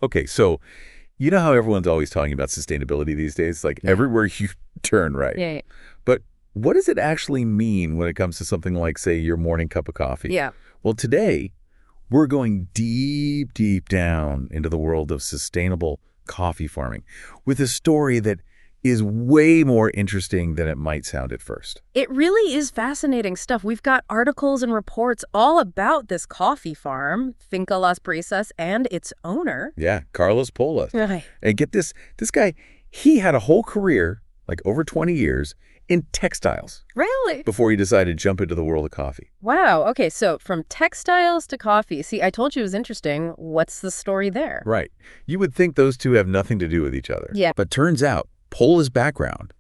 Okay, so you know how everyone's always talking about sustainability these days? Like Yeah. everywhere you turn, right? Yeah. But what does it actually mean when it comes to something like, say, your morning cup of coffee? Yeah. Well, today, we're going deep, deep down into the world of sustainable coffee farming with a story that is way more interesting than it might sound at first. It really is fascinating stuff. We've got articles and reports all about this coffee farm, Finca Las Brisas, and its owner. Yeah, Carlos Pola. Right. And get this guy, he had a whole career, like over 20 years, in textiles Really? before he decided to jump into the world of coffee. Wow. Okay, so from textiles to coffee. See, I told you it was interesting. What's the story there? Right. You would think those two have nothing to do with each other. Yeah. But turns out, Pola's background,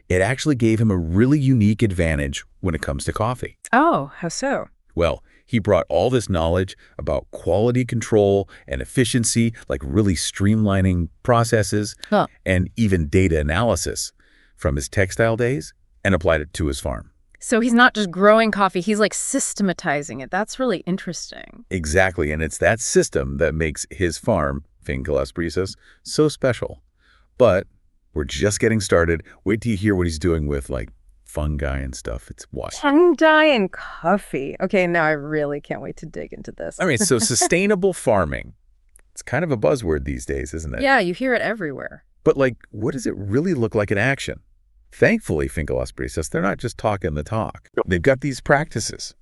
it actually gave him a really unique advantage when it comes to coffee. Oh, how so? Well, he brought all this knowledge about quality control and efficiency, like really streamlining processes, Huh. and even data analysis from his textile days and applied it to his farm. So he's not just growing coffee, he's like systematizing it. That's really interesting. Exactly, and it's that system that makes his farm, Finca Las Brisas, so special. But we're just getting started. Wait till you hear what he's doing with, like, fungi and stuff. It's wild. Fungi and coffee. Okay, now I really can't wait to dig into this. I mean, so sustainable farming, it's kind of a buzzword these days, isn't it? Yeah, you hear it everywhere. But, like, what does it really look like in action? Thankfully, Finca Las Brisas, they're not just talking the talk. They've got these practices,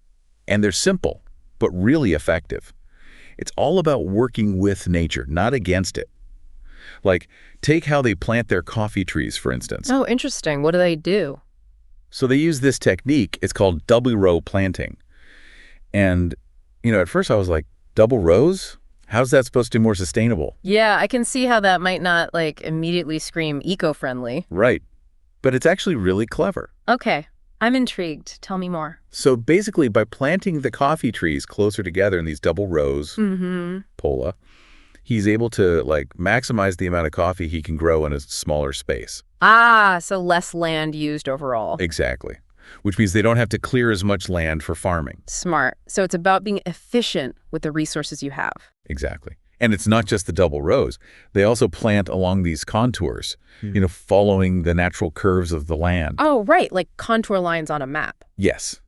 and they're simple, but really effective. It's all about working with nature, not against it. Like, take how they plant their coffee trees, for instance. Oh, interesting. What do they do? So they use this technique. It's called double row planting. And, at first I was like, double rows? How's that supposed to be more sustainable? Yeah, I can see how that might not, like, immediately scream eco-friendly. Right. But it's actually really clever. Okay, I'm intrigued. Tell me more. So basically, by planting the coffee trees closer together in these double rows, Pola, he's able to, like, maximize the amount of coffee he can grow in a smaller space. Ah, so less land used overall. Exactly. Which means they don't have to clear as much land for farming. Smart. So it's about being efficient with the resources you have. Exactly. And it's not just the double rows. They also plant along these contours, following the natural curves of the land. Oh, right, like contour lines on a map. Yes.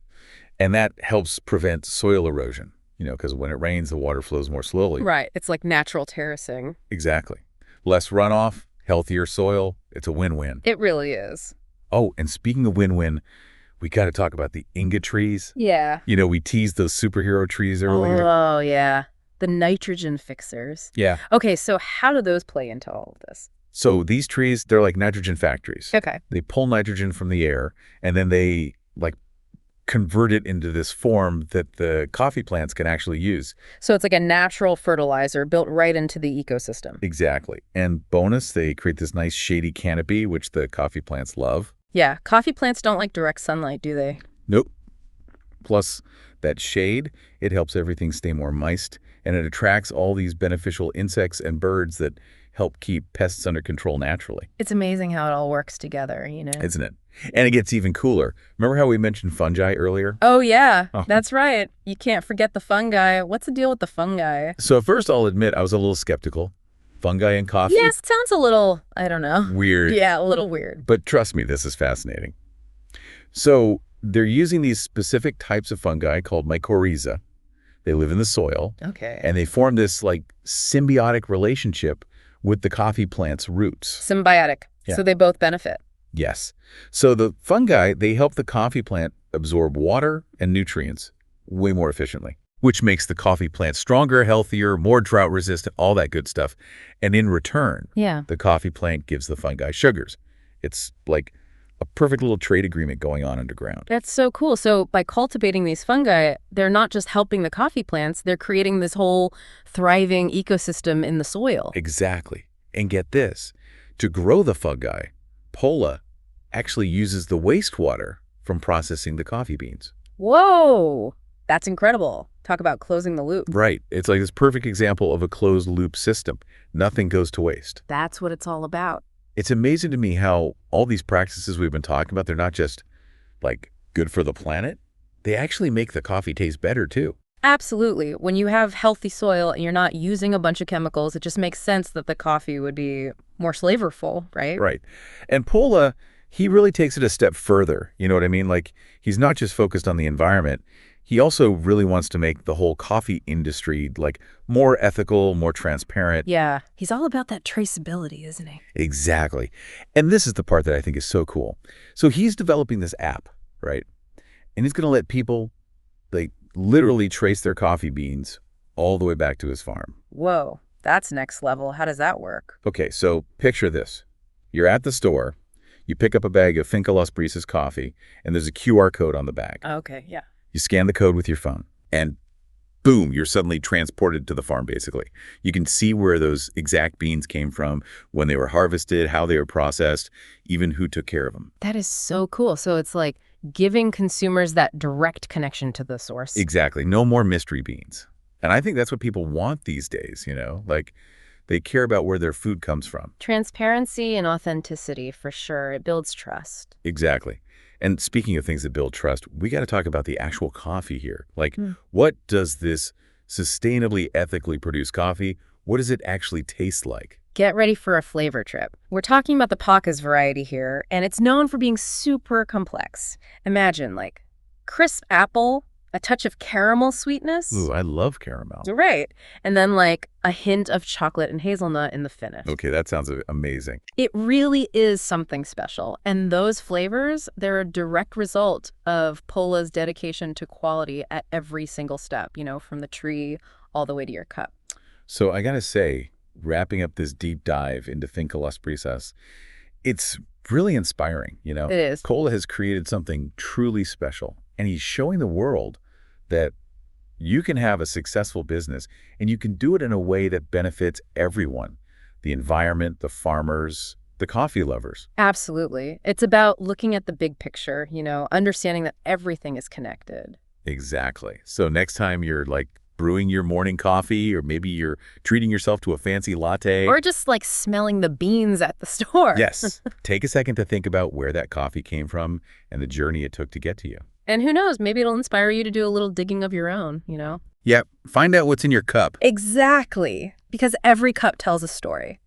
And that helps prevent soil erosion, because when it rains, the water flows more slowly. Right, it's like natural terracing. Exactly. Less runoff, healthier soil. It's a win-win. It really is. Oh, and speaking of win-win, we got to talk about the Inga trees. Yeah. We teased those superhero trees earlier. Oh, yeah. The nitrogen fixers. Yeah. Okay, so how do those play into all of this? So these trees, they're like nitrogen factories. Okay. They pull nitrogen from the air, and then they, like, convert it into this form that the coffee plants can actually use. So it's like a natural fertilizer built right into the ecosystem. Exactly. And bonus, they create this nice shady canopy, which the coffee plants love. Yeah, coffee plants don't like direct sunlight, do they? Nope. Plus, that shade, it helps everything stay more moist, and it attracts all these beneficial insects and birds that help keep pests under control naturally. It's amazing how it all works together, Isn't it? And it gets even cooler. Remember how we mentioned fungi earlier? Oh, yeah, Oh. that's right. You can't forget the fungi. What's the deal with the fungi? So at first, I'll admit, I was a little skeptical. Fungi and coffee? Yes, it sounds a little, I don't know. Weird. Yeah, a little weird. But trust me, this is fascinating. So they're using these specific types of fungi called mycorrhiza. They live in the soil, Okay. and they form this, like, symbiotic relationship with the coffee plant's roots. Symbiotic. Yeah. So they both benefit. Yes. So the fungi, they help the coffee plant absorb water and nutrients way more efficiently, which makes the coffee plant stronger, healthier, more drought resistant, all that good stuff. And in return, Yeah. the coffee plant gives the fungi sugars. It's like a perfect little trade agreement going on underground. That's so cool. So by cultivating these fungi, they're not just helping the coffee plants, they're creating this whole thriving ecosystem in the soil. Exactly. And get this, to grow the fungi, Pola actually uses the wastewater from processing the coffee beans. Whoa, that's incredible. Talk about closing the loop. Right. It's like this perfect example of a closed loop system. Nothing goes to waste. That's what it's all about. It's amazing to me how all these practices we've been talking about, they're not just, like, good for the planet. They actually make the coffee taste better, too. Absolutely. When you have healthy soil and you're not using a bunch of chemicals, it just makes sense that the coffee would be more flavorful, right? Right. And Pola, he really takes it a step further. You know what I mean? Like, he's not just focused on the environment. He also really wants to make the whole coffee industry, like, more ethical, more transparent. Yeah. He's all about that traceability, isn't he? Exactly. And this is the part that I think is so cool. So he's developing this app, right? And he's going to let people, like, literally trace their coffee beans all the way back to his farm. Whoa, that's next level. How does that work? Okay, so picture this. You're at the store, you pick up a bag of Finca Las Brisas coffee, and there's a QR code on the bag. Okay, yeah. You scan the code with your phone, and boom, you're suddenly transported to the farm, basically. You can see where those exact beans came from, when they were harvested, how they were processed, even who took care of them. That is so cool. So it's like giving consumers that direct connection to the source. Exactly. No more mystery beans. And I think that's what people want these days, you know? Like, they care about where their food comes from. Transparency and authenticity, for sure. It builds trust. Exactly. And speaking of things that build trust, we got to talk about the actual coffee here. Like, what does this sustainably, ethically produced coffee, what does it actually taste like? Get ready for a flavor trip. We're talking about the Polas variety here, and it's known for being super complex. Imagine, like, crisp apple, a touch of caramel sweetness. Ooh, I love caramel. Right. And then, like, a hint of chocolate and hazelnut in the finish. Okay, that sounds amazing. It really is something special. And those flavors, they're a direct result of Pola's dedication to quality at every single step, you know, from the tree all the way to your cup. So I got to say, wrapping up this deep dive into Finca Las Brisas, it's really inspiring, you know? It is. Pola has created something truly special, and he's showing the world that you can have a successful business, and you can do it in a way that benefits everyone, the environment, the farmers, the coffee lovers. Absolutely. It's about looking at the big picture, you know, understanding that everything is connected. Exactly. So next time you're like brewing your morning coffee, or maybe you're treating yourself to a fancy latte. Or just like smelling the beans at the store. Yes. Take a second to think about where that coffee came from and the journey it took to get to you. And who knows, maybe it'll inspire you to do a little digging of your own, you know? Yep. Find out what's in your cup. Exactly. Because every cup tells a story.